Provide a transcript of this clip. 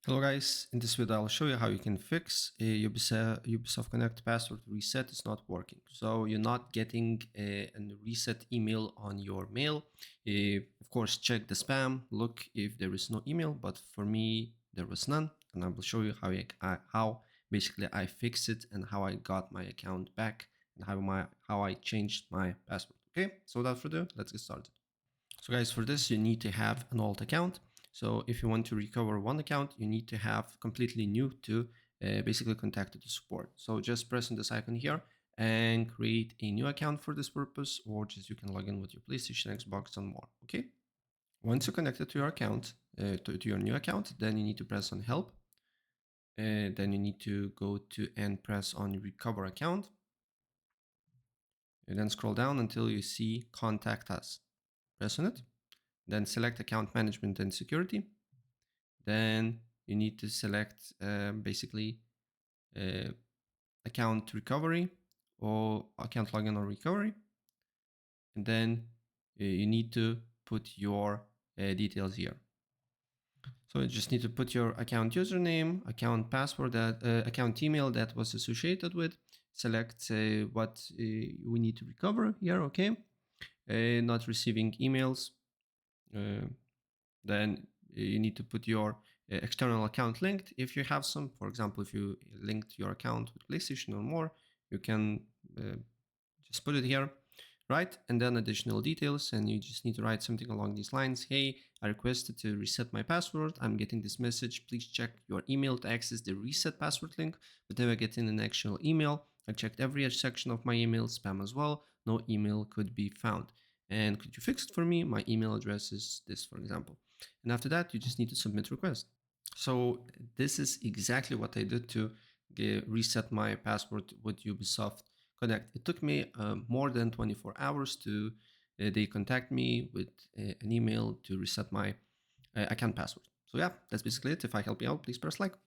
Hello guys, in this video I'll show you how you can fix a Ubisoft Connect password reset is not working. So you're not getting a reset email on your mail. Of course, check the spam, look if there is no email, but for me there was none, and I will show you how basically I fixed it and how I got my account back and how I changed my password. Okay, so without further ado, let's get started. So guys, for this, you need to have an old account. So if you want to recover one account, you need to have completely new to basically contact the support. So just press on this icon here and create a new account for this purpose, or just you can log in with your PlayStation, Xbox, and more. Okay. Once you're connected to your account, to your new account, then you need to press on help. Then you need to go to and press on recover account. And then scroll down until you see contact us. Press on it. Then select account management and security. Then you need to select basically account recovery or account login or recovery. And then you need to put your details here. So you just need to put your account username, account password, account email that was associated with. Select what we need to recover here, okay? Not receiving emails. Then you need to put your external account linked if you have some. For example, if you linked your account with PlayStation or more, you can just put it here, right? And then additional details, and you just need to write something along these lines. Hey, I requested to reset my password. I'm getting this message. Please check your email to access the reset password link, but never getting an actual email. I checked every section of my email, spam as well. No email could be found. And could you fix it for me? My email address is this, for example. And after that, you just need to submit request. So this is exactly what I did to reset my password with Ubisoft Connect. It took me more than 24 hours to they contact me with an email to reset my account password. So yeah, that's basically it. If I help you out, please press like.